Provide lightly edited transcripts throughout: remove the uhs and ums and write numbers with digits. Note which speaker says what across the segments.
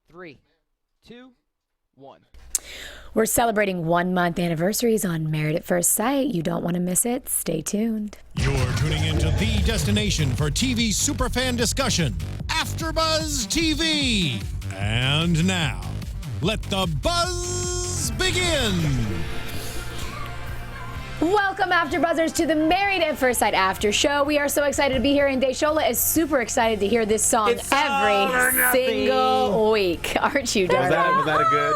Speaker 1: 3, 2, 1.
Speaker 2: We're celebrating 1-month anniversaries on Married at First Sight. You don't want to miss it. Stay tuned.
Speaker 3: You're tuning into the destination for TV superfan discussion, AFTERBUZZ TV. And now, let the buzz begin.
Speaker 2: Welcome, AfterBuzzers, to the Married at First Sight After Show. We are so excited to be here, and Desola is super excited to hear this song every single week. Aren't you, darling?
Speaker 4: Was that a good?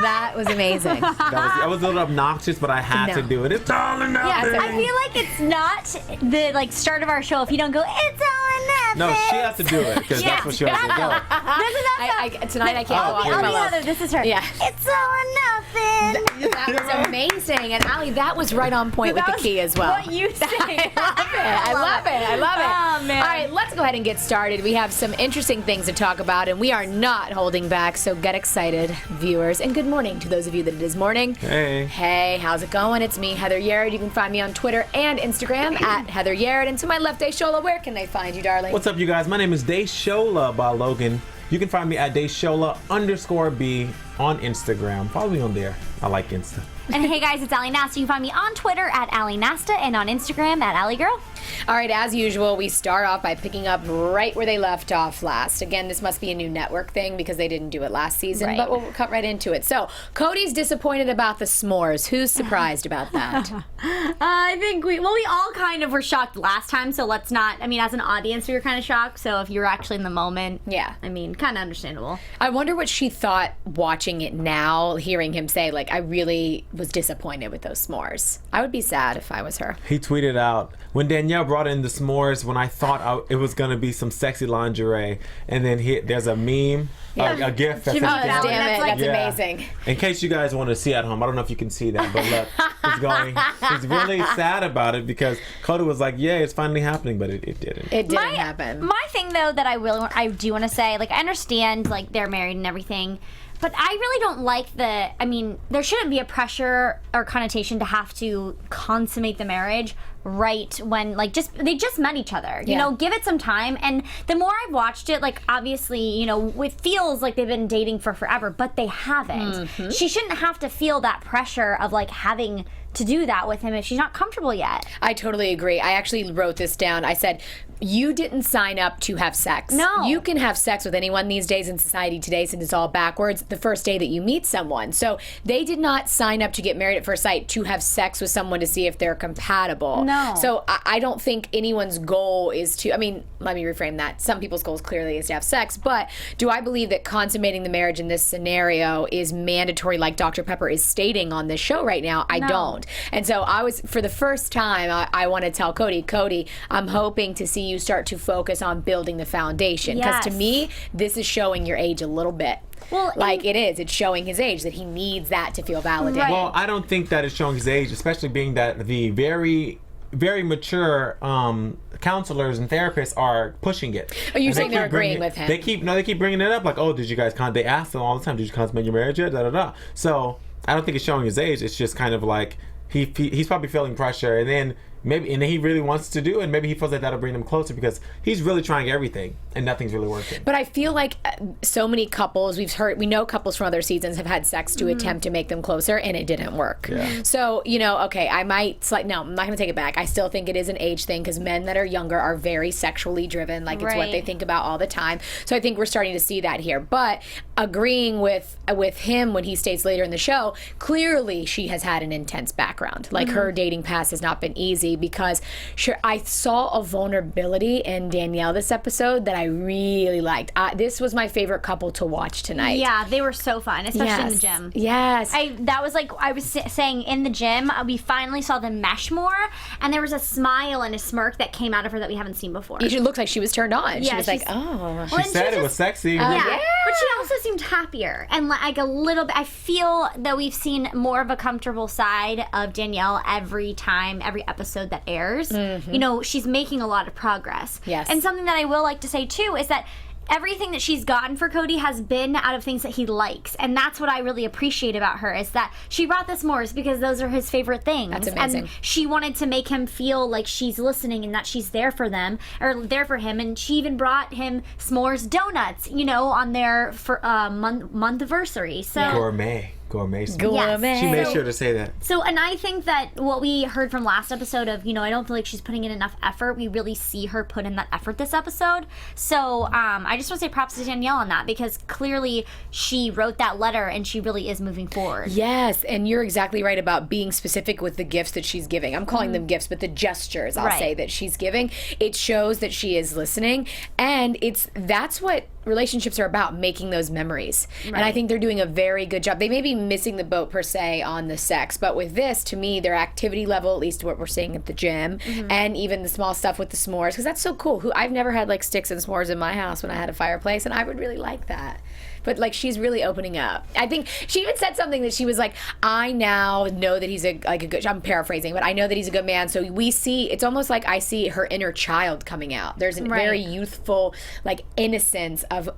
Speaker 2: That was amazing.
Speaker 4: I was a little obnoxious, but I had to do it. It's all or nothing.
Speaker 5: Yeah, I feel like it's not the start of our show if you don't go, it's all or nothing.
Speaker 4: No, she has to do it because that's what she has to do.
Speaker 2: Tonight I can't go
Speaker 5: I'll be Heather. This is her.
Speaker 2: Yeah.
Speaker 5: It's all or nothing.
Speaker 2: That was amazing. And Ally, that was right on point with the key as well.
Speaker 5: What you say.
Speaker 2: I love it.
Speaker 5: Oh, man.
Speaker 2: All right, let's go ahead and get started. We have some interesting things to talk about, and we are not holding back, so get excited, viewers. And good morning to those of you that it is morning.
Speaker 4: Hey.
Speaker 2: Hey, how's it going? It's me, Heather Yerrid. You can find me on Twitter and Instagram at Heather Yerrid. And to my left, Desola, where can they find you, darling?
Speaker 4: What's up, you guys? My name is Desola Balogun. You can find me at Desola_B on Instagram. Follow me on there. I like Insta.
Speaker 5: And hey guys, it's Ally Nasta. You can find me on Twitter at Ally Nasta and on Instagram at Ally Girl.
Speaker 2: All right, as usual, we start off by picking up right where they left off last. Again, this must be a new network thing because they didn't do it last season, but we'll cut right into it. So, Cody's disappointed about the s'mores. Who's surprised about that?
Speaker 5: I think we all kind of were shocked last time, so let's not, as an audience, we were kind of shocked. So if you're actually in the moment,
Speaker 2: yeah.
Speaker 5: Kind of understandable.
Speaker 2: I wonder what she thought watching it now, hearing him say, I really was disappointed with those s'mores. I would be sad if I was her.
Speaker 4: He tweeted out, when Danielle brought in the s'mores, when I thought it was going to be some sexy lingerie, and then there's a meme, a GIF that's
Speaker 2: That's amazing.
Speaker 4: In case you guys want to see at home, I don't know if you can see that, but look, he's really sad about it because Cody was like, yeah, it's finally happening, but it didn't.
Speaker 2: It didn't happen.
Speaker 5: My thing, though, that I do want to say, I understand, they're married and everything, but I really don't like there shouldn't be a pressure or connotation to have to consummate the marriage right when, they just met each other. You know, give it some time. And the more I've watched it, obviously, it feels like they've been dating for forever, but they haven't. Mm-hmm. She shouldn't have to feel that pressure of, having to do that with him if she's not comfortable yet.
Speaker 2: I totally agree. I actually wrote this down. I said, you didn't sign up to have sex.
Speaker 5: No.
Speaker 2: You can have sex with anyone these days in society today, since it's all backwards, the first day that you meet someone. So they did not sign up to get married at first sight to have sex with someone to see if they're compatible.
Speaker 5: No.
Speaker 2: So I don't think anyone's goal is to, let me reframe that. Some people's goals clearly is to have sex, but do I believe that consummating the marriage in this scenario is mandatory like Dr. Pepper is stating on this show right now? I don't. And so for the first time, I want to tell Cody, I'm hoping to see you start to focus on building the foundation. Because to me, this is showing your age a little bit. Well, it's showing his age, that he needs that to feel validated.
Speaker 5: Right.
Speaker 4: Well, I don't think that is showing his age, especially being that the very, very mature counselors and therapists are pushing it.
Speaker 2: Are you saying they're agreeing with him?
Speaker 4: They keep bringing it up, did you guys they ask them all the time, did you consummate your marriage yet? So I don't think it's showing his age. It's just kind of he's probably feeling pressure, and then he really wants to do it, and maybe he feels like that'll bring them closer because he's really trying everything and nothing's really working.
Speaker 2: But I feel like so many couples, we know couples from other seasons have had sex to attempt to make them closer, and it didn't work.
Speaker 4: Yeah.
Speaker 2: So, I'm not going to take it back. I still think it is an age thing because men that are younger are very sexually driven. It's what they think about all the time. So I think we're starting to see that here. But agreeing with him when he states later in the show, clearly she has had an intense background. Her dating past has not been easy because I saw a vulnerability in Danielle this episode that I really liked. This was my favorite couple to watch tonight.
Speaker 5: Yeah, they were so fun, especially in the gym.
Speaker 2: Yes.
Speaker 5: That was I was saying in the gym, we finally saw them mesh more, and there was a smile and a smirk that came out of her that we haven't seen before.
Speaker 2: It looked like she was turned on.
Speaker 5: Yeah,
Speaker 2: she was like, oh.
Speaker 4: She said it was sexy.
Speaker 5: Yeah, but she also seemed happier and a little bit. I feel that we've seen more of a comfortable side of Danielle every episode that airs. Mm-hmm. She's making a lot of progress.
Speaker 2: Yes.
Speaker 5: And something that I will like to say too is that everything that she's gotten for Cody has been out of things that he likes, and that's what I really appreciate about her, is that she brought the s'mores because those are his favorite things.
Speaker 2: That's amazing.
Speaker 5: And she wanted to make him feel like she's listening and that she's there for them, or there for him, and she even brought him s'mores donuts, you know, on their month anniversary. So
Speaker 4: Gourmet.
Speaker 2: Gourmet.
Speaker 4: She made sure to say that.
Speaker 5: So, and I think that what we heard from last episode of, you know, I don't feel like she's putting in enough effort. We really see her put in that effort this episode. So, I just want to say props to Danielle on that, because clearly she wrote that letter and she really is moving forward.
Speaker 2: Yes, and you're exactly right about being specific with the gifts that she's giving. I'm calling them gifts, but the gestures, I'll say, that she's giving, it shows that she is listening, and that's what relationships are about, making those memories. And I think they're doing a very good job. They may be missing the boat per se on the sex, but with this, to me, their activity level, at least what we're seeing at the gym, and even the small stuff with the s'mores, because that's so cool. I've never had like sticks and s'mores in my house when I had a fireplace, and I would really like that. But like, she's really opening up. I think she even said something that she was like, I now know that he's a good, I'm paraphrasing, but I know that he's a good man. So we see, it's almost like I see her inner child coming out. There's a very youthful, like, innocence of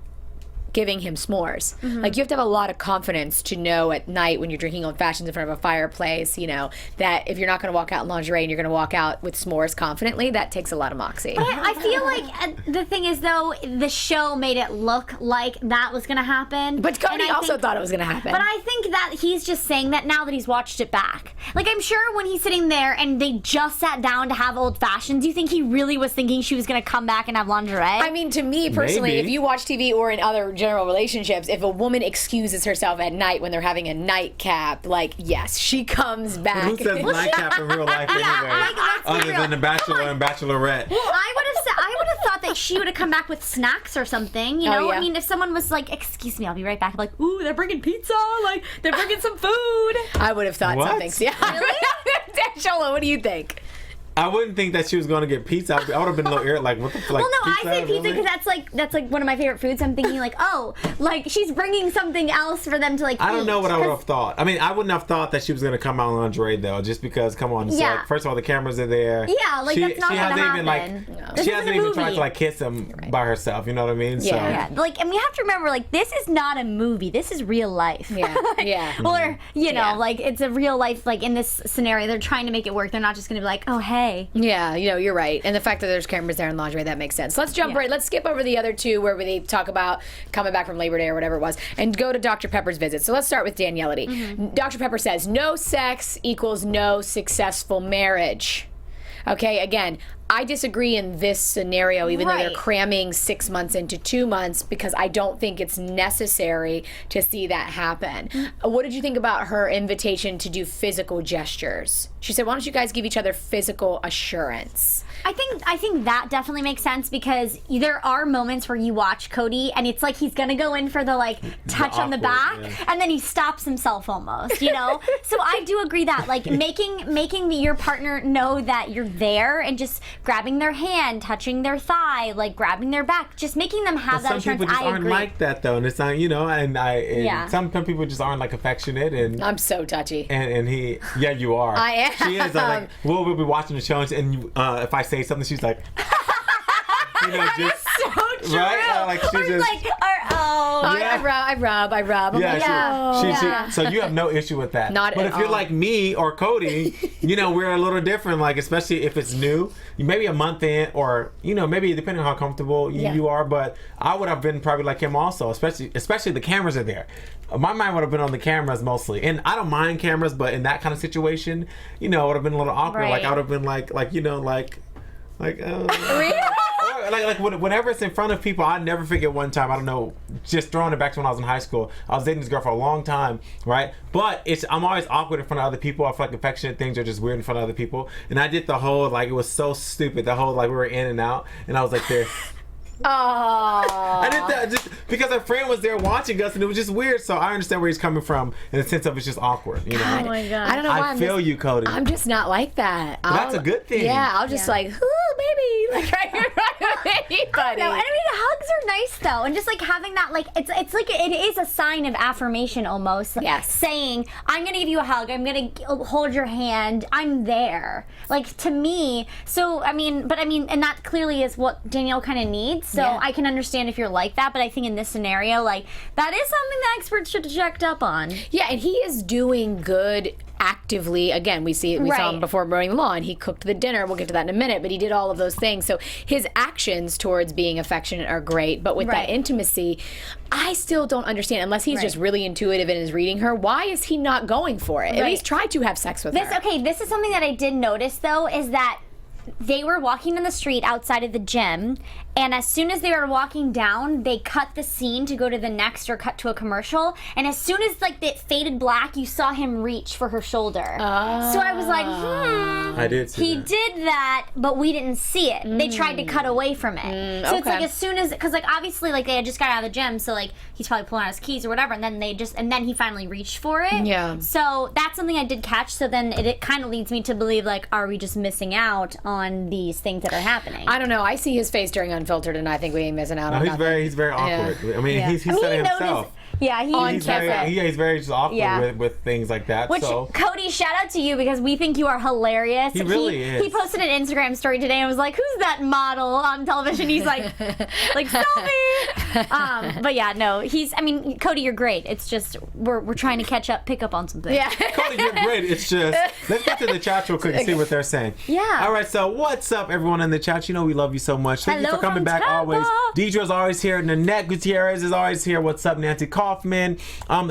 Speaker 2: giving him s'mores. Like, you have to have a lot of confidence to know at night when you're drinking old fashions in front of a fireplace, you know, that if you're not going to walk out in lingerie and you're going to walk out with s'mores confidently, that takes a lot of moxie.
Speaker 5: But I feel like the thing is, though, the show made it look like that was going to happen.
Speaker 2: But Cody also thought it was going to happen.
Speaker 5: But I think that he's just saying that now that he's watched it back. Like, I'm sure when he's sitting there and they just sat down to have old fashions, do you think he really was thinking she was going to come back and have lingerie?
Speaker 2: I mean, to me personally, if you watch TV or in other general relationships, if a woman excuses herself at night when they're having a nightcap, like, yes, she comes back.
Speaker 4: Who says nightcap in real life anyway? Other than the Bachelor and Bachelorette.
Speaker 5: Well, I would have thought that she would have come back with snacks or something, you know? I mean, if someone was like, excuse me, I'll be right back, I'm like, ooh, they're bringing pizza, like, they're bringing some food.
Speaker 2: I would have thought something. Yeah.
Speaker 5: Really?
Speaker 2: Shola, what do you think?
Speaker 4: I wouldn't think that she was going to get pizza. I would have been a little irritated, like, what the fuck?
Speaker 5: Well, no, I say pizza because that's like one of my favorite foods. I'm thinking like, oh, like she's bringing something else for them to like.
Speaker 4: I don't know what I would have thought. I mean, I wouldn't have thought that she was going to come out in lingerie though, just because. Come on, so, like, first of all, the cameras are there.
Speaker 5: Yeah, like that's not going to happen.
Speaker 4: She hasn't even tried to like kiss him by herself. You know what I mean?
Speaker 5: Yeah.
Speaker 4: So.
Speaker 5: Like, and we have to remember, like, this is not a movie. This is real life.
Speaker 2: Yeah. Yeah.
Speaker 5: Or you know, like it's a real life. Like in this scenario, they're trying to make it work. They're not just going to be like, oh hey.
Speaker 2: Yeah. You know, you're right. And the fact that there's cameras there in lingerie, that makes sense. So let's jump let's skip over the other two where they talk about coming back from Labor Day or whatever it was and go to Dr. Pepper's visit. So let's start with Danielle. Dr. Pepper says, no sex equals no successful marriage. Okay, again, I disagree in this scenario, even though they're cramming 6 months into 2 months, because I don't think it's necessary to see that happen. What did you think about her invitation to do physical gestures? She said, why don't you guys give each other physical assurance?
Speaker 5: I think that definitely makes sense, because there are moments where you watch Cody and it's like he's gonna go in for the like touch on the back, and then he stops himself almost, you know. So I do agree that like making your partner know that you're there and just grabbing their hand, touching their thigh, like grabbing their back, just making them have that assurance.
Speaker 4: Some people just aren't like that though, and it's not, you know, and some people just aren't like affectionate, and
Speaker 2: I'm so touchy.
Speaker 4: And he, you are.
Speaker 2: I am.
Speaker 4: She is. Like we'll be watching the show, and if I say something, she's like, you know, just
Speaker 5: so true.
Speaker 4: right, like she's just
Speaker 5: like,
Speaker 2: I rub.
Speaker 4: So you have no issue with that.
Speaker 2: Not
Speaker 4: but
Speaker 2: at
Speaker 4: if you're
Speaker 2: all.
Speaker 4: like me or Cody, you know, we're a little different. Like, especially if it's new, maybe a month in, or you know, maybe depending on how comfortable you are. But I would have been probably like him also, especially the cameras are there. My mind would have been on the cameras mostly, and I don't mind cameras, but in that kind of situation, you know, it would have been a little awkward. Like I would have been like you know, like. Whenever it's in front of people, I never forget one time, I don't know, just throwing it back to when I was in high school. I was dating this girl for a long time, right? But I'm always awkward in front of other people. I feel like affectionate things are just weird in front of other people. And I did the whole, like, it was so stupid, the whole, like, we were in and out, and I was like this. I did that just because a friend was there watching us, and it was just weird. So I understand where he's coming from in the sense of it's just awkward, you know.
Speaker 5: Oh my god!
Speaker 2: I don't know why
Speaker 4: I feel you, Cody.
Speaker 2: I'm just not like that.
Speaker 4: But that's a good thing.
Speaker 2: Yeah, I'll just like, ooh, baby, like right anybody.
Speaker 5: No, and I mean, hugs are nice though, and just like having that, like it's like it is a sign of affirmation almost.
Speaker 2: Yes.
Speaker 5: Saying, I'm gonna give you a hug, I'm gonna hold your hand, I'm there. Like to me, so I mean, and that clearly is what Danielle kind of needs. So
Speaker 2: Yeah.
Speaker 5: I can understand if you're like that, but I think in this scenario, like that is something that experts should have checked up on.
Speaker 2: Yeah, and he is doing good actively. Again, we saw him
Speaker 5: Right.
Speaker 2: before mowing the lawn. He cooked the dinner. We'll get to that in a minute, but he did all of those things. So his actions towards being affectionate are great, but with
Speaker 5: Right.
Speaker 2: that intimacy, I still don't understand, unless he's
Speaker 5: Right.
Speaker 2: just really intuitive and is reading her, why is he not going for it? At
Speaker 5: Right.
Speaker 2: least try to have sex with her.
Speaker 5: Okay, this is something that I did notice though, is that they were walking in the street outside of the gym, and as soon as they were walking down, they cut the scene to go to the next or cut to a commercial, and as soon as like it faded black, you saw him reach for her shoulder. So I was like,
Speaker 4: I did see
Speaker 5: he
Speaker 4: that.
Speaker 5: did that, but we didn't see it. They tried to cut away from it. So it's
Speaker 2: okay.
Speaker 5: like as soon as, because like obviously like they had just got out of the gym, so like he's probably pulling out his keys or whatever, and then he finally reached for it.
Speaker 2: Yeah.
Speaker 5: So that's something I did catch. So then it kind of leads me to believe, like, are we just missing out on these things that are happening?
Speaker 2: I don't know. I see his face during Unfiltered, and I think we ain't missing out
Speaker 4: No,
Speaker 2: on
Speaker 4: he's
Speaker 2: nothing.
Speaker 4: very awkward. I mean,
Speaker 5: Yeah.
Speaker 4: he's
Speaker 5: I mean,
Speaker 4: said
Speaker 5: he
Speaker 4: it himself.
Speaker 5: noticed- Yeah,
Speaker 4: He's very just awkward
Speaker 5: Yeah.
Speaker 4: with things like that.
Speaker 5: Which,
Speaker 4: so
Speaker 5: Cody, shout out to you because we think you are hilarious.
Speaker 4: He really is.
Speaker 5: He posted an Instagram story today and was like, "Who's that model on television?" He's like, Selfie. But yeah, no, Cody, you're great. It's just we're trying to pick up on some things.
Speaker 2: Yeah.
Speaker 4: Cody, you're great. It's just, let's get to the chat real quick and see what they're saying.
Speaker 5: Yeah.
Speaker 4: All right, so what's up, everyone in the chat? You know we love you so much. Thank you
Speaker 5: Hello
Speaker 4: for coming
Speaker 5: from
Speaker 4: back
Speaker 5: Tampa.
Speaker 4: always. Deidre's always here. Nanette Gutierrez is always here. What's up, Nancy Kaufman?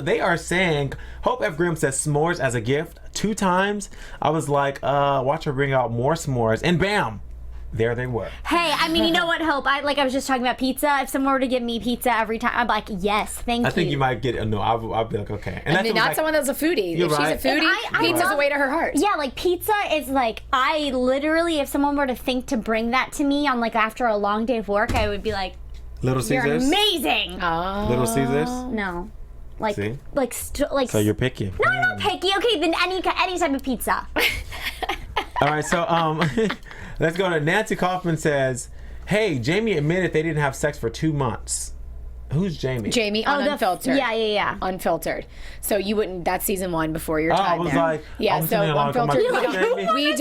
Speaker 4: They are saying, Hope F. Grimm says s'mores as a gift 2 times. I was like, watch her bring out more s'mores. And bam, there they were.
Speaker 5: Hey, I mean, you know what, Hope? I was just talking about pizza. If someone were to give me pizza every time, I'm like, yes, thank you.
Speaker 4: I think you might get, no, I'll be like, okay. And
Speaker 2: I mean, not someone that's a foodie.
Speaker 4: You're
Speaker 2: If
Speaker 4: right.
Speaker 2: she's a foodie,
Speaker 5: I
Speaker 2: pizza's
Speaker 5: love-
Speaker 2: a way to her heart.
Speaker 5: Yeah, like pizza is like, I literally, if someone were to think to bring that to me on like after a long day of work, I would be like,
Speaker 4: Little
Speaker 5: you're
Speaker 4: Caesars?
Speaker 5: amazing.
Speaker 4: Little Caesars?
Speaker 5: No. Like,
Speaker 4: See?
Speaker 5: like.
Speaker 4: So you're picky.
Speaker 5: No, I'm not picky. Okay, then any type of pizza.
Speaker 4: All right, so let's go to Nancy Kaufman says, hey, Jamie admitted they didn't have sex for 2 months. Who's Jamie?
Speaker 2: Jamie on Unfiltered.
Speaker 5: Yeah.
Speaker 2: Unfiltered. So you wouldn't. That's season 1 before your time.
Speaker 4: I was
Speaker 2: there.
Speaker 4: like,
Speaker 2: yeah.
Speaker 4: I'm
Speaker 2: So
Speaker 4: sitting there like, I'm
Speaker 2: Unfiltered.
Speaker 4: like, Jamie?
Speaker 2: We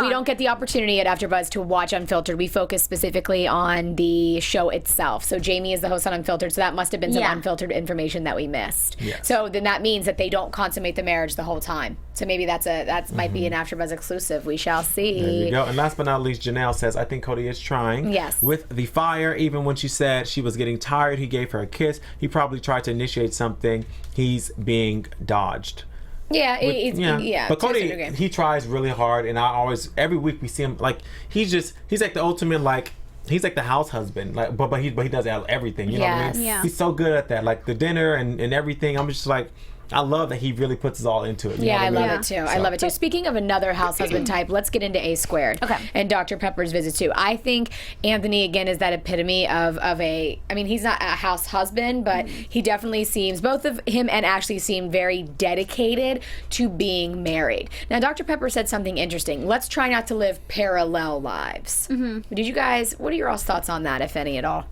Speaker 2: don't get the opportunity at AfterBuzz to watch Unfiltered. We focus specifically on the show itself. So Jamie is the host on Unfiltered. So that must have been some unfiltered information that we missed.
Speaker 4: Yes.
Speaker 2: So then that means that they don't consummate the marriage the whole time. So maybe that might be an AfterBuzz exclusive. We shall see.
Speaker 4: There you go. And last but not least, Janelle says, I think Cody is trying.
Speaker 2: Yes.
Speaker 4: With the fire, even when she said she was getting tired, he gave her a kiss. He probably tried to initiate something. He's being dodged.
Speaker 2: Yeah. Yeah.
Speaker 4: But
Speaker 2: to a certain
Speaker 4: Cody,
Speaker 2: degree.
Speaker 4: he tries really hard, and I always, every week we see him, like, he's like the ultimate, like, he's like the house husband, like, but he does everything, you know what I
Speaker 2: Yes.
Speaker 4: mean?
Speaker 5: Yeah.
Speaker 4: He's so good at that, like the dinner and everything. I'm just like, I love that he really puts us all into it. You know
Speaker 2: Yeah,
Speaker 4: what
Speaker 2: I
Speaker 4: mean?
Speaker 2: love it too. I love it too. Speaking of another house husband type, let's get into A Squared.
Speaker 5: Okay.
Speaker 2: And Dr. Pepper's visit too. I think Anthony again is that epitome of a. I mean, he's not a house husband, but he definitely seems, both of him and Ashley seem very dedicated to being married. Now, Dr. Pepper said something interesting. Let's try not to live parallel lives. Mm-hmm. Did you guys? What are your all's thoughts on that, if any at all?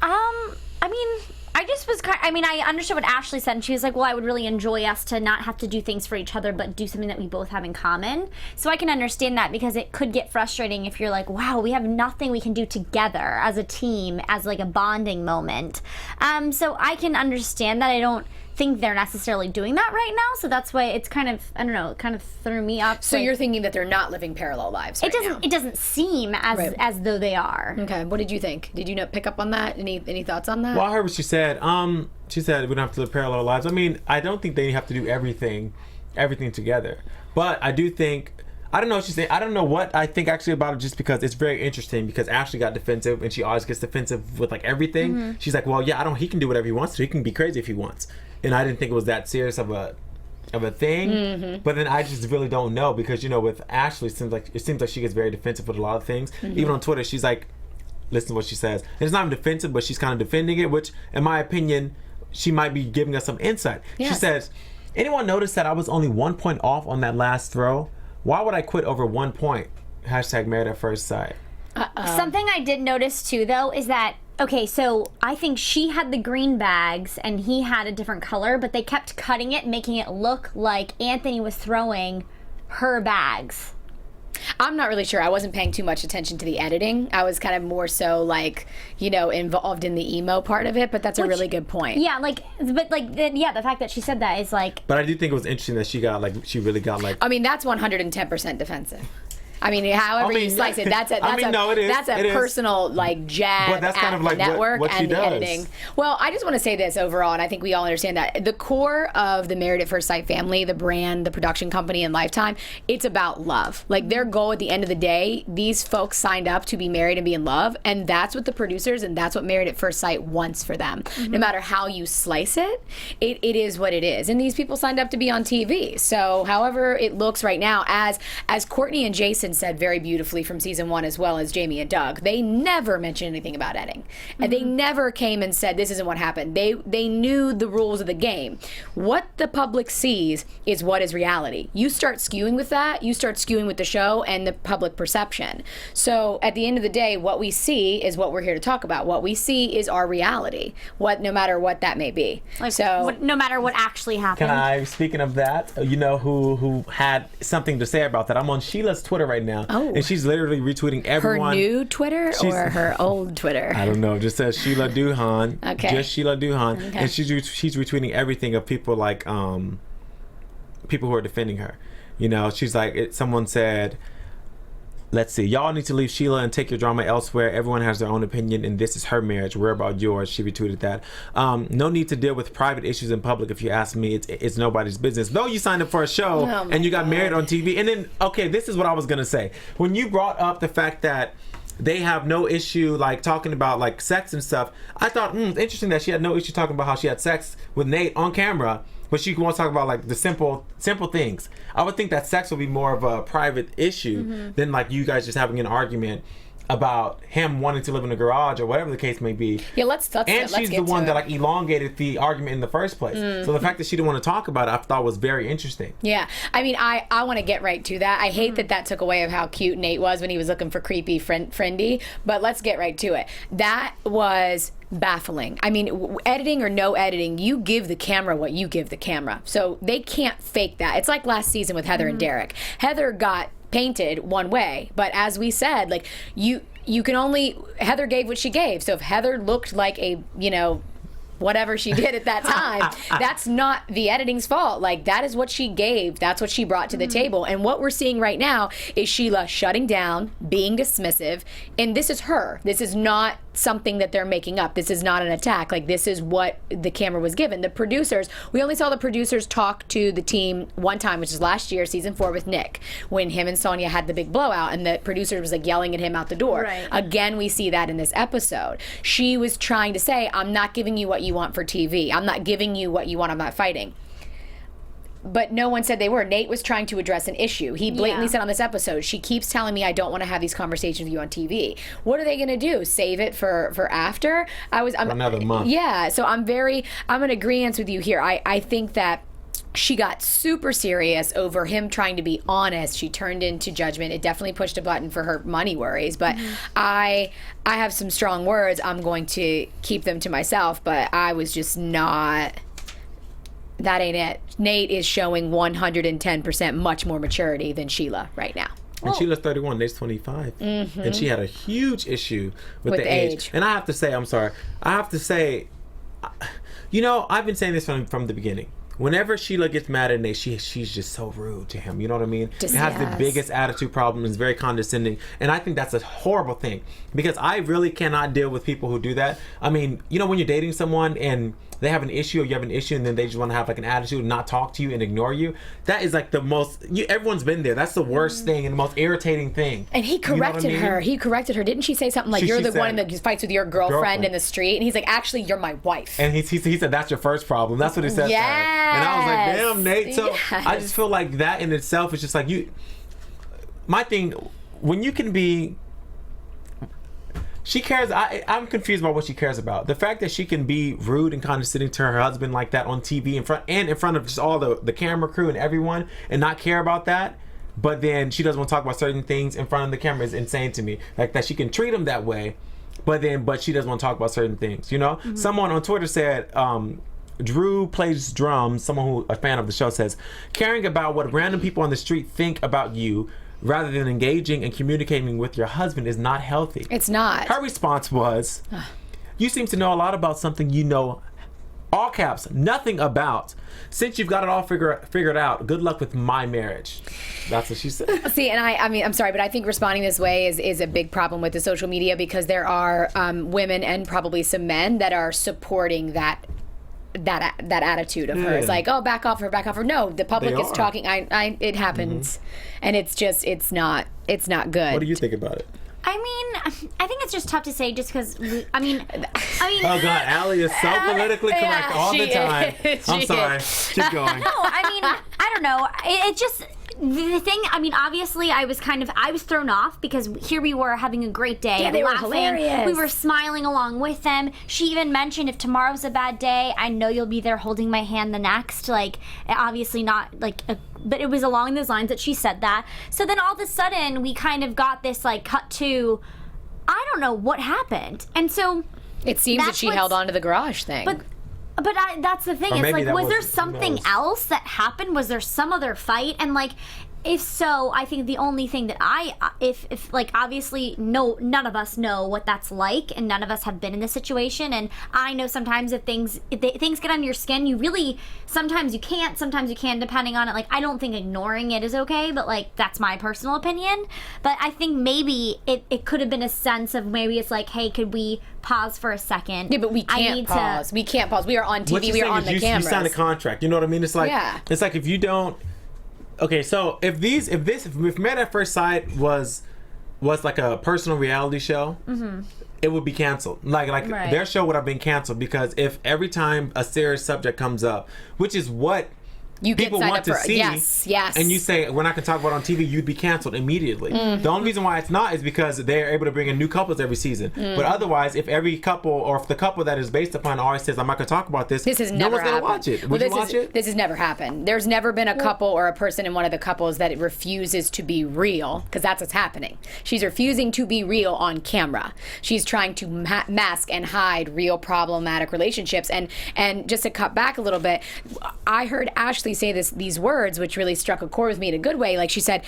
Speaker 5: I mean, I just was I understood what Ashley said, and she was like, well, I would really enjoy us to not have to do things for each other, but do something that we both have in common. So I can understand that, because it could get frustrating if you're like, wow, we have nothing we can do together as a team, as like a bonding moment. So I can understand that. I don't think they're necessarily doing that right now, so that's why it's kind of, I don't know, it kind of threw me up.
Speaker 2: So
Speaker 5: like,
Speaker 2: you're thinking that they're not living parallel lives right now?
Speaker 5: it doesn't seem as
Speaker 2: Right.
Speaker 5: as though they are.
Speaker 2: Okay, what did you think? Did you pick up on that? Any thoughts on that?
Speaker 4: Well, I heard what she said. She said we don't have to live parallel lives. I mean, I don't think they have to do everything together. But I do think, I don't know what she's saying. I don't know what I think actually about it, just because it's very interesting, because Ashley got defensive, and she always gets defensive with like everything. Mm-hmm. She's like, well, yeah, he can do whatever he wants to. He can be crazy if he wants. And I didn't think it was that serious of a thing. Mm-hmm. But then I just really don't know, because, you know, with Ashley, it seems like she gets very defensive with a lot of things. Mm-hmm. Even on Twitter, she's like, listen to what she says. And it's not even defensive, but she's kind of defending it, which, in my opinion, she might be giving us some insight. Yes. She says, anyone notice that I was only 1 point off on that last throw? Why would I quit over 1 point? # married at first sight.
Speaker 5: Something I did notice too, though, is that okay, so I think she had the green bags and he had a different color, but they kept cutting it, making it look like Anthony was throwing her bags.
Speaker 2: I'm not really sure. I wasn't paying too much attention to the editing. I was kind of more so like, involved in the emo part of it, but that's a really good point.
Speaker 5: Yeah, the fact that she said that is like...
Speaker 4: But I do think it was interesting that she really got
Speaker 2: I mean, that's 110% defensive. I mean, however you slice it, that's a personal jab
Speaker 4: but that's kind of like
Speaker 2: network
Speaker 4: what
Speaker 2: and the editing. Well, I just want to say this overall, and I think we all understand that the core of the Married at First Sight family, the brand, the production company, and Lifetime, it's about love. Like their goal at the end of the day, these folks signed up to be married and be in love, and that's what the producers and that's what Married at First Sight wants for them. No matter how you slice it, it is what it is. And these people signed up to be on TV. So, however it looks right now, as Courtney and Jason said very beautifully from season 1, as well as Jamie and Doug, they never mentioned anything about editing, and they never came and said this isn't what happened. They knew the rules of the game. What the public sees is what is reality. You start skewing with that, you start skewing with the show and the public perception. So at the end of the day, what we see is what we're here to talk about. What we see is our reality, no matter what that may be.
Speaker 5: No matter what actually happened.
Speaker 4: Speaking of that, who had something to say about that? I'm on Sheila's Twitter right now. And she's literally retweeting everyone.
Speaker 2: Her new Twitter or her old Twitter?
Speaker 4: I don't know. It just says Sheila Duhan.
Speaker 2: Okay.
Speaker 4: Just Sheila Duhan.
Speaker 2: Okay.
Speaker 4: And she's retweeting everything of people people who are defending her. She's like, someone said, let's see, y'all need to leave Sheila and take your drama elsewhere. Everyone has their own opinion, and this is her marriage. We're about yours. She retweeted that. No need to deal with private issues in public. If you ask me, it's nobody's business. Though you signed up for a show and you got married on TV. And then, okay, this is what I was going to say. When you brought up the fact that they have no issue talking about sex and stuff, I thought, it's interesting that she had no issue talking about how she had sex with Nate on camera, but she wants to talk about the simple things. I would think that sex would be more of a private issue than you guys just having an argument about him wanting to live in a garage or whatever the case may be.
Speaker 2: Yeah, let's
Speaker 4: she's the one that elongated the argument in the first place. So the fact that she didn't want to talk about it, I thought was very interesting.
Speaker 2: Yeah, I mean, I want to get right to that. I hate that took away of how cute Nate was when he was looking for creepy friendy, but let's get right to it. That was baffling. I mean, editing or no editing, you give the camera what you give the camera. So they can't fake that. It's like last season with Heather and Derek. Heather got painted one way, but as we said, you can only, Heather gave what she gave. So if Heather looked like a whatever she did at that time, that's not the editing's fault. That is what she gave. That's what she brought to the table. And what we're seeing right now is Sheila shutting down, being dismissive, and this is her. This is not something that they're making up. This is not an attack. This is what the camera was given. The producers, we only saw the producers talk to the team one time, which is last year, season 4 with Nick, when him and Sonia had the big blowout and the producer was yelling at him out the door.
Speaker 5: Right.
Speaker 2: Again, we see that in this episode. She was trying to say, I'm not giving you what you want for TV. I'm not giving you what you want. I'm not fighting. But no one said they were. Nate was trying to address an issue. He blatantly said on this episode, she keeps telling me I don't want to have these conversations with you on TV. What are they going to do? Save it for after?
Speaker 4: For another month.
Speaker 2: Yeah. So I'm in agreement with you here. I think that she got super serious over him trying to be honest. She turned into judgment. It definitely pushed a button for her money worries. But I have some strong words. I'm going to keep them to myself. But I was just not... That ain't it. Nate is showing 110% much more maturity than Sheila right now.
Speaker 4: And Sheila's 31, Nate's 25. And she had a huge issue with the age. And I have to say, I've been saying this from the beginning. Whenever Sheila gets mad at Nate, she's just so rude to him. You know what I mean? It has the biggest attitude problem. Is very condescending. And I think that's a horrible thing. Because I really cannot deal with people who do that. I mean, when you're dating someone and they have an issue or you have an issue and then they just want to have an attitude and not talk to you and ignore you, that is the most... everyone's been there. That's the worst thing and the most irritating thing.
Speaker 2: And he corrected her. He corrected her. Didn't she say something you're the one that fights with your girlfriend in the street? And he's like, actually, you're my wife.
Speaker 4: And he said, that's your first problem. That's what he said to her. And I was like, damn, Nate. So I just feel like that in itself is just my thing, when you can be... She cares. I'm confused about what she cares about. The fact that she can be rude and condescending to her husband like that on TV in front of just all the camera crew and everyone and not care about that. but then she doesn't want to talk about certain things in front of the camera is insane to me. Like that she can treat him that way, but she doesn't want to talk about certain things, you know? Someone on Twitter said, Drew plays drums, someone who a fan of the show says, caring about what random people on the street think about you rather than engaging and communicating with your husband is not healthy.
Speaker 2: It's not.
Speaker 4: Her response was, you seem to know a lot about something you know, all caps, nothing about. Since you've got it all figured out, good luck with my marriage. That's what she said.
Speaker 2: See, and I mean, I'm sorry, but I think responding this way is a big problem with the social media, because there are women and probably some men that are supporting that attitude of hers, like, oh, back off her. No, the public is talking. It happens, and it's just it's not good.
Speaker 4: What do you think about it?
Speaker 5: I mean, I think it's just tough to say, just because. I mean.
Speaker 4: Oh God, Ally is so politically correct all the time. I'm sorry. Keep going.
Speaker 5: No, I mean, I don't know. It just. The thing, I mean, obviously, I was thrown off, because here we were having a great day.
Speaker 2: Yeah, they
Speaker 5: laughing.
Speaker 2: were hilarious.
Speaker 5: We were smiling along with them. She even mentioned, if tomorrow's a bad day, I know you'll be there holding my hand the next. Like, obviously not, like, but it was along those lines that she said that. So then all of a sudden, we kind of got this, like, cut to, I don't know what happened. And so...
Speaker 2: It seems that she held on to the garage thing.
Speaker 5: But that's the thing.
Speaker 4: Or
Speaker 5: It's like, was there
Speaker 4: who
Speaker 5: something
Speaker 4: knows?
Speaker 5: else that happened? Was there some other fight? And like, if so, I think the only thing that if like, obviously, none of us know what that's like, and none of us have been in this situation. And I know sometimes if things get under your skin, you really, sometimes you can't, sometimes you can, depending on it. Like, I don't think ignoring it is okay, but like, that's my personal opinion. But I think maybe it could have been a sense of, maybe it's like, hey, could we pause for a second?
Speaker 2: Yeah, but we can't pause. We can't pause. We are on TV. We are on the cameras.
Speaker 4: You signed a contract. You know what I mean? It's like, it's like if you don't. Okay, so if Men at First Sight was like a personal reality show, it would be canceled. Like
Speaker 5: Right.
Speaker 4: Their show would have been canceled, because if every time a serious subject comes up, which is what
Speaker 2: you
Speaker 4: people
Speaker 2: get signed
Speaker 4: want
Speaker 2: up
Speaker 4: to
Speaker 2: for,
Speaker 4: see,
Speaker 2: yes,
Speaker 4: and you say we're not going to talk about it on TV, you'd be canceled immediately. The only reason why it's not is because they're able to bring in new couples every season. But otherwise, if every couple, or if the couple that is based upon always says, I'm not going to talk about this,
Speaker 2: This has
Speaker 4: no
Speaker 2: never
Speaker 4: one's going to
Speaker 2: happened.
Speaker 4: watch it.
Speaker 2: Well,
Speaker 4: Would you watch it?
Speaker 2: This has never happened. There's never been a couple or a person in one of the couples that refuses to be real, because that's what's happening. She's refusing to be real on camera. She's trying to mask and hide real problematic relationships. And just to cut back a little bit, I heard Ashley say these words, which really struck a chord with me in a good way. Like, she said,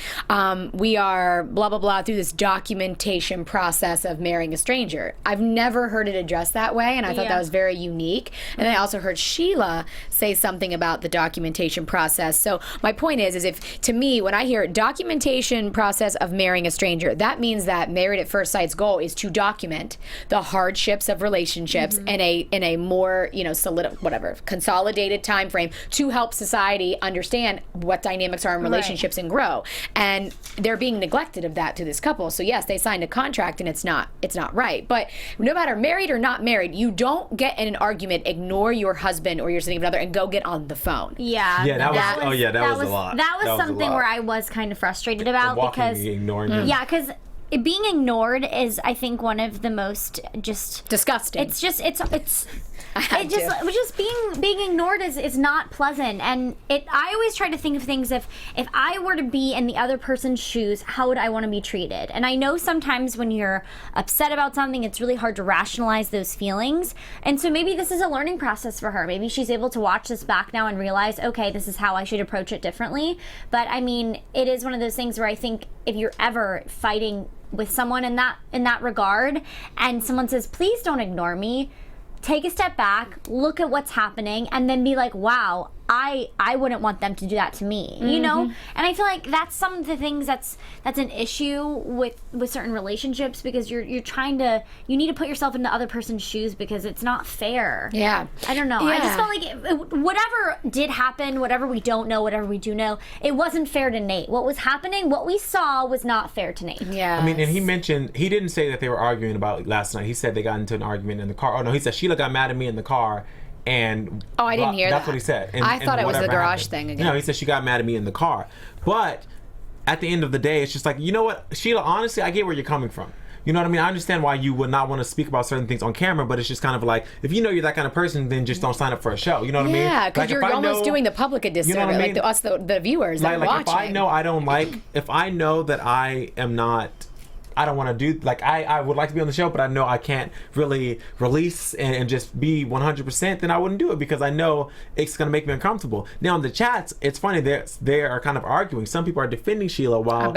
Speaker 2: we are blah, blah, blah through this documentation process of marrying a stranger. I've never heard it addressed that way, and I thought that was very unique. And I also heard Sheila say something about the documentation process. So my point is if, to me, when I hear documentation process of marrying a stranger, that means that Married at First Sight's goal is to document the hardships of relationships in a more, consolidated time frame, to help society understand what dynamics are in relationships and grow. And they're being neglected of that to this couple. So yes, they signed a contract, and it's not right. But no matter married or not married, you don't get in an argument, ignore your husband or your significant other, and go get on the phone.
Speaker 5: Yeah.
Speaker 4: Yeah, that was a lot.
Speaker 5: That was something where I was kind of frustrated about, because
Speaker 4: ignoring him.
Speaker 5: Yeah, because being ignored is, I think, one of the most just
Speaker 2: disgusting.
Speaker 5: It's just being ignored is not pleasant. And I always try to think of things, if I were to be in the other person's shoes, how would I want to be treated? And I know sometimes when you're upset about something, it's really hard to rationalize those feelings. And so maybe this is a learning process for her. Maybe she's able to watch this back now and realize, okay, this is how I should approach it differently. But I mean, it is one of those things where I think if you're ever fighting with someone in that regard, and someone says, please don't ignore me, take a step back, look at what's happening, and then be like, wow, I wouldn't want them to do that to me, you know? And I feel like that's some of the things that's an issue with certain relationships, because you need to put yourself in the other person's shoes, because it's not fair.
Speaker 2: Yeah.
Speaker 5: I don't know.
Speaker 2: Yeah.
Speaker 5: I just felt like whatever did happen, whatever we don't know, whatever we do know, it wasn't fair to Nate. What was happening, what we saw was not fair to Nate.
Speaker 2: Yeah.
Speaker 4: I mean, and he didn't say that they were arguing about it last night. He said they got into an argument in the car. Oh no, he said Sheila got mad at me in the car. And
Speaker 2: I didn't hear that.
Speaker 4: That's what he said.
Speaker 2: I thought it was the garage
Speaker 4: happened.
Speaker 2: thing again.
Speaker 4: No, he said she got mad at me in the car. But at the end of the day, it's just like, you know what, Sheila, honestly, I get where you're coming from. You know what I mean? I understand why you would not want to speak about certain things on camera, but it's just kind of like, if you know you're that kind of person, then just don't sign up for a show. You know what I mean?
Speaker 2: Yeah, because
Speaker 4: Like,
Speaker 2: you're
Speaker 4: if I
Speaker 2: almost
Speaker 4: know-
Speaker 2: doing the public a disservice,
Speaker 4: You know what I mean?
Speaker 2: like us, the viewers that are
Speaker 4: like
Speaker 2: watching.
Speaker 4: if I know I don't like, if I know that I am not, I don't want to do, like I would like to be on the show, but I know I can't really release and just be 100%, then I wouldn't do it because I know it's going to make me uncomfortable. Now in the chats, it's funny, they are kind of arguing. Some people are defending Sheila while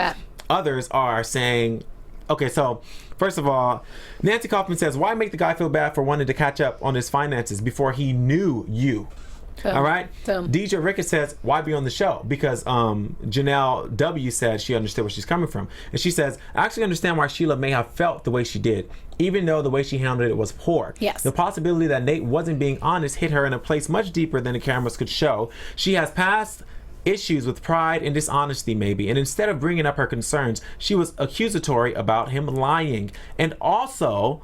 Speaker 4: others are saying, okay, so first of all, Nancy Kaufman says, why make the guy feel bad for wanting to catch up on his finances before he knew you? All right. DJ Ricketts says, why be on the show? Because Janelle W said she understood where she's coming from. And she says, I actually understand why Sheila may have felt the way she did, even though the way she handled it was poor.
Speaker 2: Yes.
Speaker 4: The possibility that Nate wasn't being honest hit her in a place much deeper than the cameras could show. She has past issues with pride and dishonesty maybe, and instead of bringing up her concerns, she was accusatory about him lying. And also,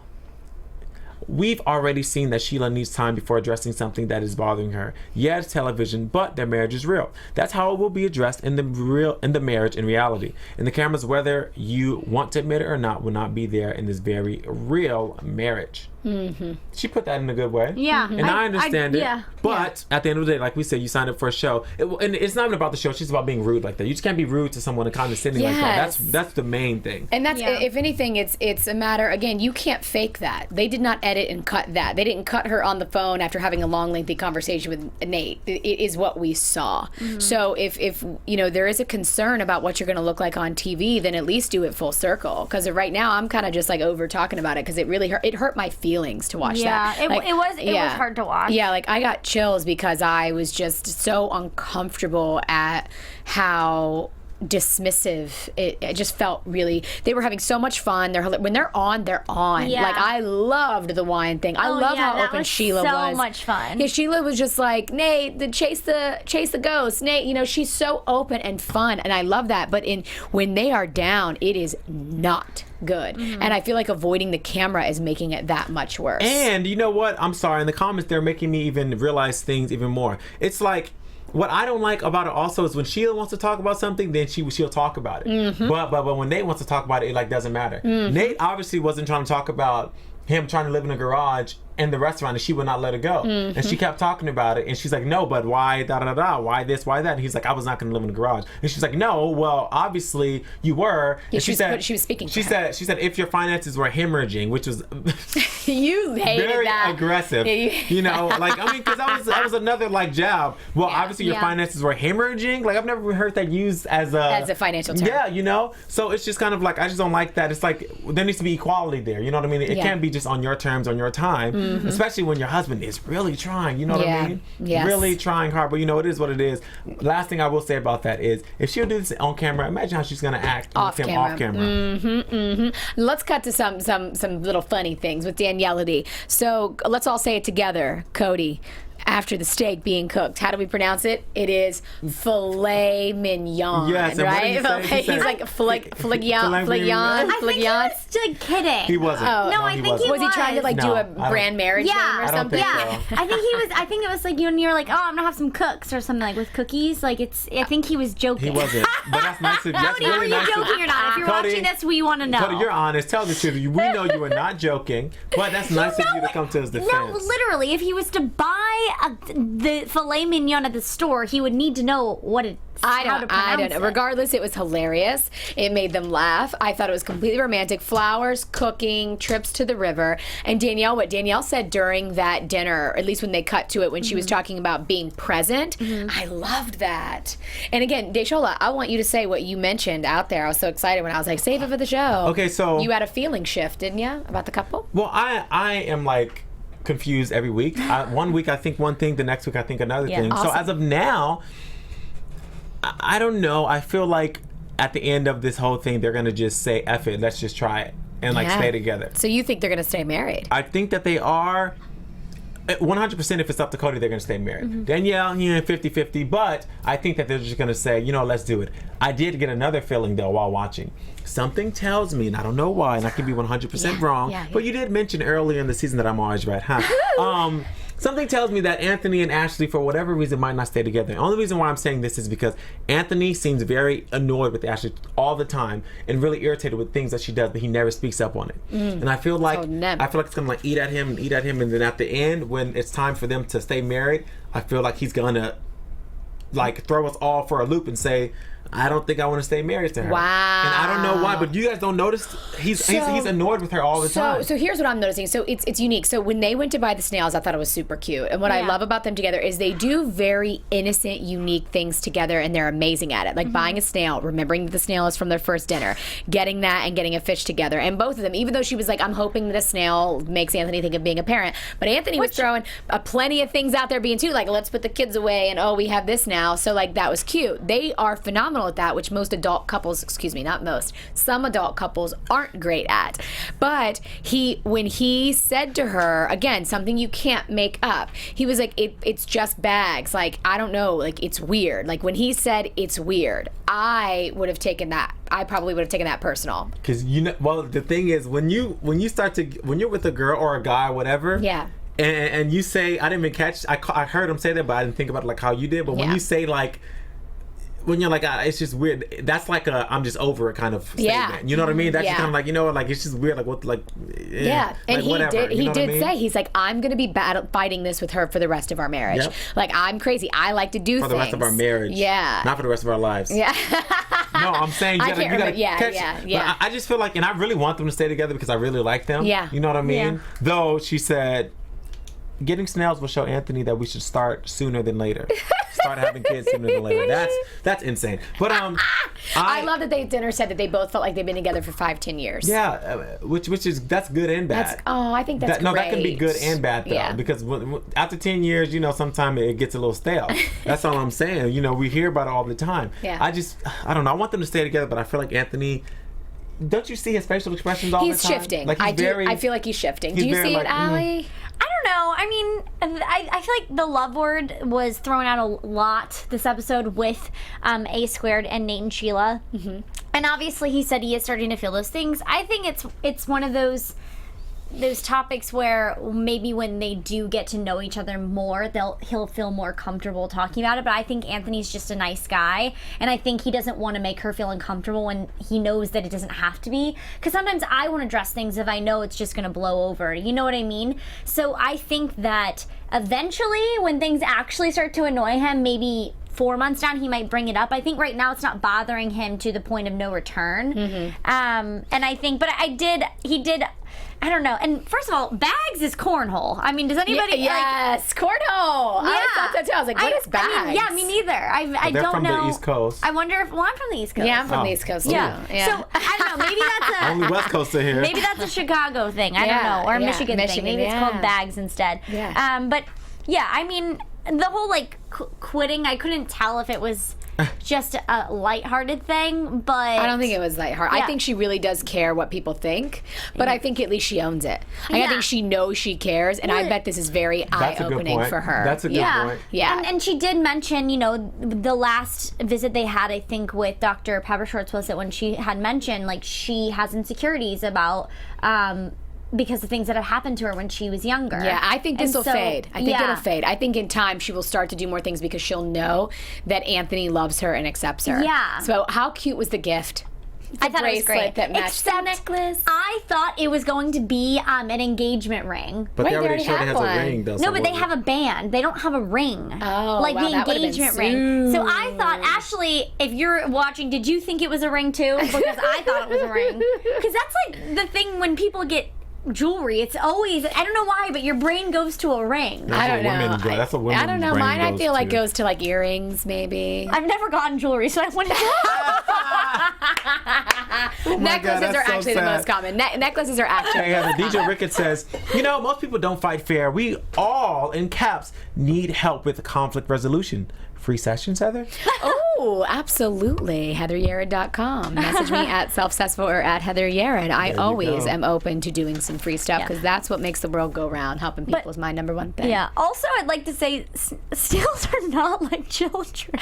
Speaker 4: we've already seen that Sheila needs time before addressing something that is bothering her. Yeah, it's television, but their marriage is real. That's how it will be addressed in the marriage in reality. And the cameras, whether you want to admit it or not, will not be there in this very real marriage. She put that in a good way.
Speaker 5: Yeah.
Speaker 4: And I understand it.
Speaker 5: Yeah.
Speaker 4: But at the end of the day, like we said, you signed up for a show. And it's not even about the show. It's just about being rude like that. You just can't be rude to someone and condescending like that. That's the main thing.
Speaker 2: And that's, if anything, it's a matter, again, you can't fake that. They did not edit and cut that. They didn't cut her on the phone after having a long, lengthy conversation with Nate. It is what we saw. So if you know, there is a concern about what you're going to look like on TV, then at least do it full circle. Because right now, I'm kind of just like over talking about it because it really hurt my feelings to watch that.
Speaker 5: Yeah, it was hard to watch.
Speaker 2: Yeah, like I got chills because I was just so uncomfortable at how dismissive it just felt. Really, they were having so much fun. When they're on, they're on.
Speaker 5: Yeah.
Speaker 2: Like I loved the wine thing. I love how
Speaker 5: that
Speaker 2: open
Speaker 5: was
Speaker 2: Sheila was.
Speaker 5: So much fun.
Speaker 2: Yeah, Sheila was just like, Nate, chase the ghost. Nate, you know, she's so open and fun, and I love that. But when they are down, it is not good. And I feel like avoiding the camera is making it that much worse.
Speaker 4: And you know what? I'm sorry. In the comments, they're making me even realize things even more. It's like, what I don't like about it also is when Sheila wants to talk about something, then she'll talk about it. But when Nate wants to talk about it, it like doesn't matter. Nate obviously wasn't trying to talk about him trying to live in a garage in the restaurant, and she would not let it go. And she kept talking about it, and she's like, no, but why why this, why that? And he's like, I was not going to live in a garage. And she's like, no, well, obviously you were.
Speaker 2: Yeah,
Speaker 4: and she was
Speaker 2: speaking.
Speaker 4: She said if your finances were hemorrhaging, which was
Speaker 2: you hated
Speaker 4: very
Speaker 2: that.
Speaker 4: aggressive. You know, like, I mean, because that was another like jab. Well, obviously your finances were hemorrhaging. Like, I've never heard that used as a
Speaker 2: financial term.
Speaker 4: Yeah, you know. So it's just kind of like, I just don't like that. It's like there needs to be equality there. You know what I mean? It can't be just on your terms, on your time. Especially when your husband is really trying, you know what I mean?
Speaker 2: Yes.
Speaker 4: Really trying hard, but you know, it is what it is. Last thing I will say about that is, if she'll do this on camera, imagine how she's gonna act off camera.
Speaker 2: Let's cut to some little funny things with Danielle. So let's all say it together. Cody, after the steak being cooked, how do we pronounce it? It is filet mignon.
Speaker 4: Yes,
Speaker 2: right? He's like flignon.
Speaker 5: I think he was like kidding.
Speaker 4: He wasn't.
Speaker 5: No, I think he was.
Speaker 2: Was he trying to like do a brand marriage name or something?
Speaker 5: Yeah, I think he was. I think it was like you're like, oh, I'm gonna have some cooks or something like with cookies. Like I think he was joking.
Speaker 4: He wasn't. But that's nice.
Speaker 5: Cody, were you joking or not? If you're watching this, we want to know.
Speaker 4: Cody, you're honest. Tell the truth. We know you were not joking, but that's nice of you to come to his defense.
Speaker 5: No, literally, if he was to buy the filet mignon at the store, he would need to know what it.
Speaker 2: I don't know. Regardless, it was hilarious. It made them laugh. I thought it was completely romantic. Flowers, cooking, trips to the river. And what Danielle said during that dinner, or at least when they cut to it, when she was talking about being present, I loved that. And again, Desola, I want you to say what you mentioned out there. I was so excited when I was like, save it for the show.
Speaker 4: Okay, so
Speaker 2: you had a feeling shift, didn't you, about the couple?
Speaker 4: Well, I am like confused every week. One week I think one thing, the next week I think another thing.
Speaker 2: Awesome.
Speaker 4: So as of now, I don't know. I feel like at the end of this whole thing, they're going to just say, F it, let's just try it and like stay together.
Speaker 2: So you think they're going to stay married?
Speaker 4: I think that they are. 100% if it's up to Cody, they're going to stay married. Danielle, 50-50, but I think that they're just going to say, let's do it. I did get another feeling, though, while watching. Something tells me, and I don't know why, and I can be 100% wrong, but you did mention earlier in the season that I'm always right, huh? Something tells me that Anthony and Ashley, for whatever reason, might not stay together. The only reason why I'm saying this is because Anthony seems very annoyed with Ashley all the time and really irritated with things that she does, but he never speaks up on it. And I feel like it's gonna like eat at him, and then at the end, when it's time for them to stay married, I feel like he's gonna like throw us all for a loop and say, I don't think I want to stay married to her.
Speaker 2: Wow.
Speaker 4: And I don't know why, but you guys don't notice he's annoyed with her all the time.
Speaker 2: So here's what I'm noticing. So it's unique. So when they went to buy the snails, I thought it was super cute. And what I love about them together is they do very innocent, unique things together, and they're amazing at it. Like buying a snail, remembering that the snail is from their first dinner, getting that and getting a fish together. And both of them, even though she was like, I'm hoping that a snail makes Anthony think of being a parent, but Anthony was throwing plenty of things out there being too, like, let's put the kids away, and oh, we have this now. So like that was cute. They are phenomenal at that, which most adult couples, some adult couples aren't great at. But when he said to her, again, something you can't make up, he was like, it's just bags. Like, I don't know, like, it's weird. Like, when he said it's weird, I probably would have taken that personal. Because,
Speaker 4: the thing is, when you're with a girl or a guy or whatever, and you say, I didn't even catch, I heard him say that, but I didn't think about it like how you did. But when you say, like, when you're like, it's just weird, that's like a I'm just over it kind of statement. You know what I mean? That's just kind of like, like, it's just weird, like, what, like,
Speaker 2: and he
Speaker 4: whatever,
Speaker 2: did say, he's like, I'm gonna be fighting this with her for the rest of our marriage. Like, I'm crazy, I like to do things
Speaker 4: for the rest of our marriage, not for the rest of our lives. No, I'm saying you gotta catch. But I just feel like, and I really want them to stay together because I really like them. You know what I mean? Though she said, getting snails will show Anthony that we should start sooner than later. Start having kids sooner than later. That's insane. But
Speaker 2: I love that they at dinner said that they both felt like they've been together for 5-10 years.
Speaker 4: Which is, that's good and bad.
Speaker 2: I think that's great.
Speaker 4: No, that can be good and bad though, because after 10 years, sometimes it gets a little stale. That's all I'm saying. We hear about it all the time. I don't know. I want them to stay together, but I feel like Anthony. Don't you see his facial expressions all the time?
Speaker 2: He's shifting.
Speaker 4: Like,
Speaker 2: I feel like he's shifting. Do you see it, Ally?
Speaker 5: I don't know. I mean, I feel like the love word was thrown out a lot this episode with A Squared and Nate and Sheila. And obviously he said he is starting to feel those things. I think it's one of those topics where maybe when they do get to know each other more, he'll feel more comfortable talking about it. But I think Anthony's just a nice guy, and I think he doesn't want to make her feel uncomfortable when he knows that it doesn't have to be. Because sometimes I want to address things if I know it's just going to blow over. You know what I mean? So I think that eventually, when things actually start to annoy him, maybe 4 months down, he might bring it up. I think right now it's not bothering him to the point of no return. And I think, but he did. I don't know. And first of all, bags is cornhole. I mean, does anybody?
Speaker 2: Yes, cornhole. I thought that too. I was like, what is bags?
Speaker 5: I mean, me neither. I
Speaker 4: they're
Speaker 5: don't
Speaker 4: from
Speaker 5: know.
Speaker 4: The East Coast.
Speaker 5: I wonder if. Well, I'm from the East Coast.
Speaker 2: Yeah, I'm from the East Coast too.
Speaker 5: Yeah. So I don't know. Maybe that's a
Speaker 4: only West Coast here.
Speaker 5: Maybe that's a Chicago thing. I don't know, or a Michigan thing. Maybe it's called bags instead. But yeah, I mean, the whole like quitting. I couldn't tell if it was just a lighthearted thing, but
Speaker 2: I don't think it was lighthearted. I think she really does care what people think, but I think at least she owns it. I think she knows she cares, and I bet this is very eye-opening for her.
Speaker 4: That's a good point.
Speaker 5: And she did mention, the last visit they had, I think, with Dr. Peppershorts was it when she had mentioned, like, she has insecurities about because of things that have happened to her when she was younger.
Speaker 2: Yeah, I think this will fade. I think it'll fade. I think in time she will start to do more things because she'll know that Anthony loves her and accepts her.
Speaker 5: Yeah.
Speaker 2: So how cute was the gift?
Speaker 5: I thought it was great.
Speaker 2: That matched the necklace.
Speaker 5: I thought it was going to be an engagement ring.
Speaker 4: But they already showed it has a ring, though.
Speaker 5: No, but they have a band. They don't have a ring.
Speaker 2: Oh,
Speaker 5: like
Speaker 2: wow,
Speaker 5: the engagement ring. So I thought, Ashley, if you're watching, did you think it was a ring too? Because I thought it was a ring. Because that's like the thing when people get jewelry, it's always, I don't know why, but your brain goes to a ring.
Speaker 4: I don't know. That's what women's
Speaker 2: I don't know.
Speaker 4: brain
Speaker 2: Mine, I feel like
Speaker 4: to.
Speaker 2: goes to like earrings, maybe.
Speaker 5: I've never gotten jewelry, so I wouldn't.
Speaker 2: Necklaces are actually the most common. Necklaces are actually.
Speaker 4: Hey, Heather, DJ Ricketts says, most people don't fight fair. We all, in caps, need help with conflict resolution. Free sessions, Heather?
Speaker 2: Oh, absolutely. HeatherYerrid.com. Message me at Self-Successful or at Heather Yerrid. I always am open to doing some free stuff because that's what makes the world go round. Helping people is my number one thing. 1 thing.
Speaker 5: Yeah. Also, I'd like to say, snails are not like children.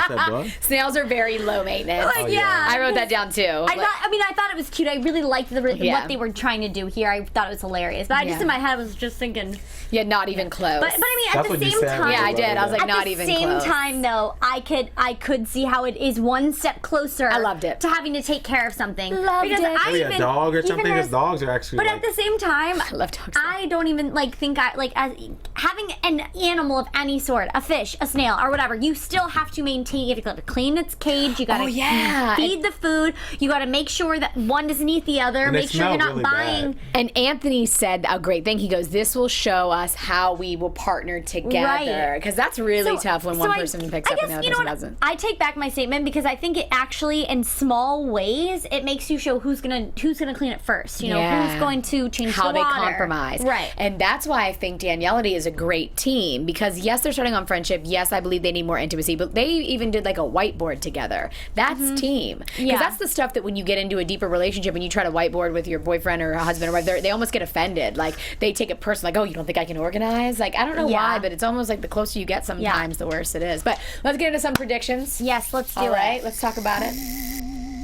Speaker 4: said what?
Speaker 2: Snails are very low maintenance.
Speaker 5: Like, yeah.
Speaker 2: I wrote that down too.
Speaker 5: I thought it was cute. I really liked
Speaker 2: Yeah.
Speaker 5: what they were trying to do here. I thought it was hilarious. But I just in my head was just thinking.
Speaker 2: Yeah, not even close.
Speaker 5: But I mean,
Speaker 4: That's
Speaker 5: at
Speaker 4: what
Speaker 5: the
Speaker 4: you
Speaker 5: same
Speaker 4: said.
Speaker 5: time,
Speaker 2: yeah, I did. I was like,
Speaker 5: at
Speaker 2: not
Speaker 5: the
Speaker 2: even
Speaker 5: same
Speaker 2: close.
Speaker 5: time, though, I could see how it is one step closer.
Speaker 2: I loved it.
Speaker 5: To having to take care of something.
Speaker 2: Loved
Speaker 5: because
Speaker 2: it.
Speaker 5: I
Speaker 4: Maybe a dog or
Speaker 5: even
Speaker 4: something, because dogs are actually.
Speaker 5: But
Speaker 4: like,
Speaker 5: at the same time,
Speaker 2: I love dogs.
Speaker 5: I don't even think as having an animal of any sort, a fish, a snail, or whatever. You still have to maintain. You have to clean its cage. You got to feed the food. You got to make sure that one doesn't eat the other.
Speaker 4: And they
Speaker 5: Make sure you're
Speaker 4: smell
Speaker 5: not
Speaker 4: really
Speaker 5: buying.
Speaker 4: bad.
Speaker 2: And Anthony said a great thing. He goes, "This will show us how we will partner together." Because that's really tough when one person picks up and the other person doesn't.
Speaker 5: I take back my statement because I think it actually, in small ways, it makes you show who's gonna clean it first. You know, who's going to change
Speaker 2: how
Speaker 5: the
Speaker 2: they
Speaker 5: water.
Speaker 2: compromise.
Speaker 5: Right.
Speaker 2: And that's why I think Danielle is a great team, because yes, they're starting on friendship. Yes, I believe they need more intimacy, but they even did like a whiteboard together. That's team. Because
Speaker 5: Yeah.
Speaker 2: that's the stuff that when you get into a deeper relationship and you try to whiteboard with your boyfriend or husband or whatever, they almost get offended. Like they take it personal, like, oh, you don't think I can organize? Like, I don't know why, but it's almost like the closer you get sometimes, the worse it is. But let's get into some predictions.
Speaker 5: Yes, let's do
Speaker 2: All
Speaker 5: it.
Speaker 2: right, let's talk about it.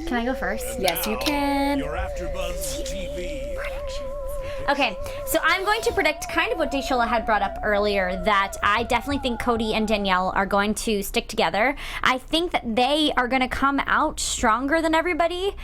Speaker 5: Can I go first?
Speaker 2: Yes, you can.
Speaker 3: Your AfterBuzz TV.
Speaker 5: Okay, so I'm going to predict kind of what Desola had brought up earlier, that I definitely think Cody and Danielle are going to stick together. I think that they are going to come out stronger than everybody,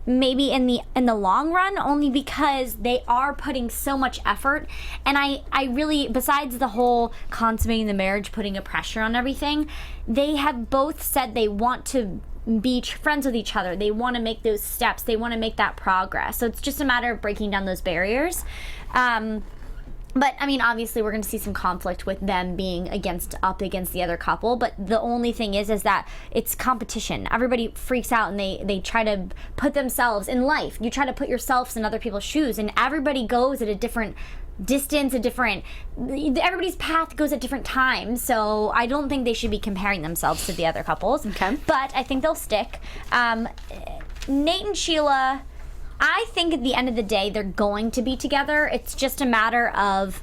Speaker 5: maybe in the long run, only because they are putting so much effort. And I really, besides the whole consummating the marriage, putting a pressure on everything, they have both said they want to be friends with each other. They want to make those steps. They want to make that progress. So it's just a matter of breaking down those barriers. But I mean, obviously, we're going to see some conflict with them being up against the other couple. But the only thing is that it's competition. Everybody freaks out and they try to put themselves in life. You try to put yourselves in other people's shoes, and everybody goes at a different distance, everybody's path goes at different times, so I don't think they should be comparing themselves to the other couples.
Speaker 2: Okay.
Speaker 5: But I think they'll stick. Nate and Sheila, I think at the end of the day, they're going to be together. It's just a matter of,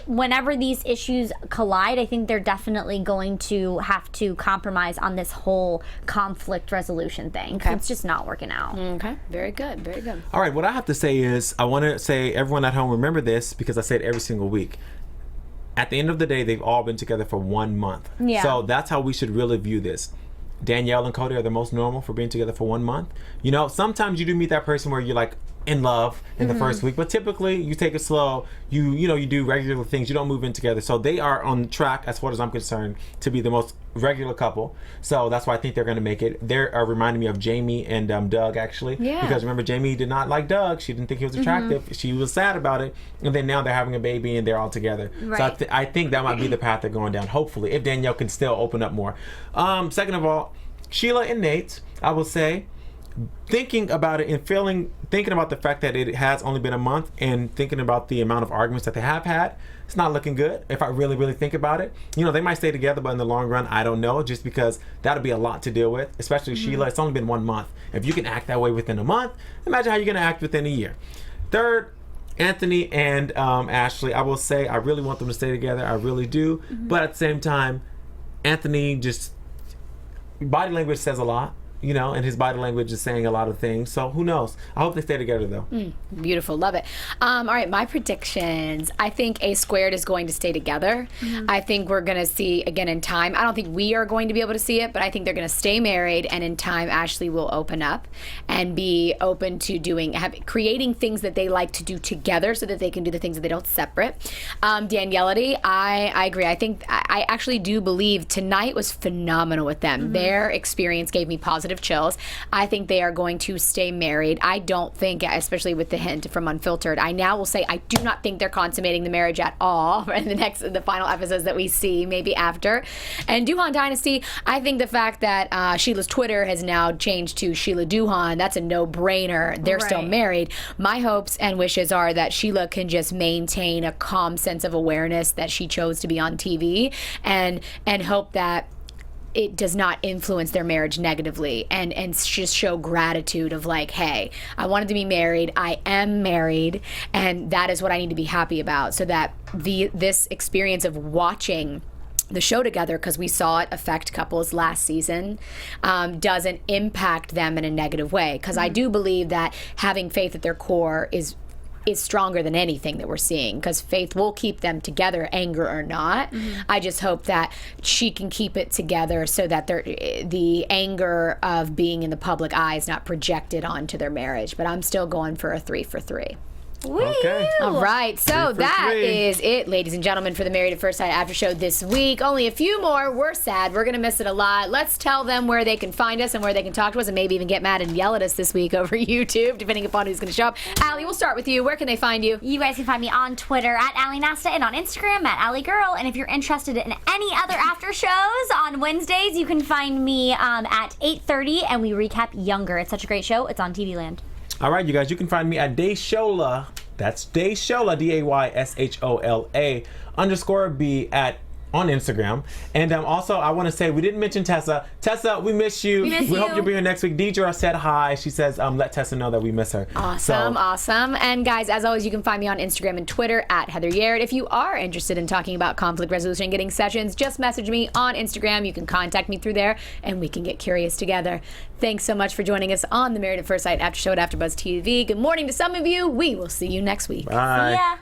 Speaker 5: whenever these issues collide, I think they're definitely going to have to compromise on this whole conflict resolution thing.
Speaker 2: Okay.
Speaker 5: It's just not working out.
Speaker 2: Okay, very good, very good.
Speaker 4: All right, what I have to say is, I want to say, everyone at home, remember this, because I say it every single week. At the end of the day, they've all been together for 1 month.
Speaker 5: Yeah.
Speaker 4: So that's how we should really view this. Danielle and Cody are the most normal for being together for 1 month. Sometimes you do meet that person where you're like in love in the first week, but typically you take it slow. You do regular things. You don't move in together. So they are on track, as far as I'm concerned, to be the most regular couple. So that's why I think they're going to make it. They're reminding me of Jamie and Doug, actually.
Speaker 2: Yeah.
Speaker 4: Because remember, Jamie did not like Doug. She didn't think he was attractive. She was sad about it. And then now they're having a baby and they're all together.
Speaker 5: Right.
Speaker 4: So I think that might be the path they're going down, hopefully, if Danielle can still open up more. Second of all, Sheila and Nate, I will say, thinking about it and thinking about the fact that it has only been a month, and thinking about the amount of arguments that they have had, it's not looking good if I really, really think about it. They might stay together, but in the long run, I don't know, just because that'll be a lot to deal with, especially Sheila. It's only been 1 month. If you can act that way within a month, imagine how you're going to act within a year. Third, Anthony and Ashley, I will say I really want them to stay together. I really do. But at the same time, Anthony body language says a lot. And his body language is saying a lot of things. So who knows? I hope they stay together, though.
Speaker 2: Beautiful. Love it. All right, my predictions. I think A Squared is going to stay together. I think we're going to see, again, in time. I don't think we are going to be able to see it, but I think they're going to stay married, and in time, Ashley will open up and be open to creating things that they like to do together so that they can do the things that they don't separate. Danielle, I agree. I actually do believe tonight was phenomenal with them. Their experience gave me positive chills. I think they are going to stay married. I don't think, especially with the hint from Unfiltered, I now will say I do not think they're consummating the marriage at all in the final episodes that we see, maybe after. And Duhan Dynasty, I think the fact that Sheila's Twitter has now changed to Sheila Duhan, that's a no-brainer. They're still married. My hopes and wishes are that Sheila can just maintain a calm sense of awareness that she chose to be on TV, and hope that it does not influence their marriage negatively, and just show gratitude of like, hey, I wanted to be married, I am married, and that is what I need to be happy about, so that this experience of watching the show together, because we saw it affect couples last season, doesn't impact them in a negative way. Because I do believe that having faith at their core is stronger than anything that we're seeing, because faith will keep them together, anger or not. I just hope that she can keep it together so that the anger of being in the public eye is not projected onto their marriage. But I'm still going for a 3 for 3.
Speaker 4: Okay.
Speaker 2: All right, so
Speaker 4: 3 for
Speaker 2: that
Speaker 4: 3.
Speaker 2: is it, ladies and gentlemen, for the Married at First Sight after show this week. Only a few more. We're sad. We're going to miss it a lot. Let's tell them where they can find us and where they can talk to us, and maybe even get mad and yell at us this week over YouTube, depending upon who's going to show up. Allie, we'll start with you. Where can they find you?
Speaker 5: You guys can find me on Twitter at Ally Nasta and on Instagram at Ally Girl. And if you're interested in any other after shows on Wednesdays, you can find me at 8:30, and we recap Younger. It's such a great show. It's on TV Land.
Speaker 4: All right, you guys, you can find me at Desola. That's Desola, DAYSHOLA _B on Instagram. And also, I want to say, we didn't mention Tessa. Tessa, we miss you.
Speaker 2: We miss you.
Speaker 4: Hope you'll be here next week. Deidre said hi. She says, let Tessa know that we miss her.
Speaker 2: Awesome. And guys, as always, you can find me on Instagram and Twitter at Heather Yerrid. If you are interested in talking about conflict resolution and getting sessions, just message me on Instagram. You can contact me through there, and we can get curious together. Thanks so much for joining us on the Married at First Sight after show at AfterBuzz TV. Good morning to some of you. We will see you next week.
Speaker 4: Bye.
Speaker 5: Yeah.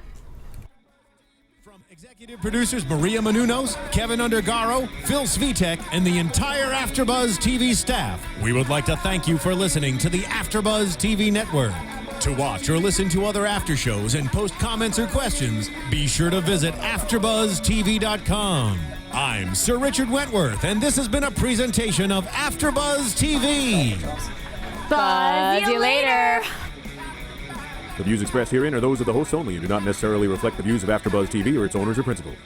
Speaker 3: Executive producers Maria Menounos, Kevin Undergaro, Phil Svitek, and the entire AfterBuzz TV staff, we would like to thank you for listening to the AfterBuzz TV network. To watch or listen to other after shows and post comments or questions, be sure to visit AfterBuzzTV.com. I'm Sir Richard Wentworth, and this has been a presentation of AfterBuzz TV.
Speaker 2: Buzz you later.
Speaker 6: The views expressed herein are those of the hosts only and do not necessarily reflect the views of AfterBuzz TV or its owners or principals.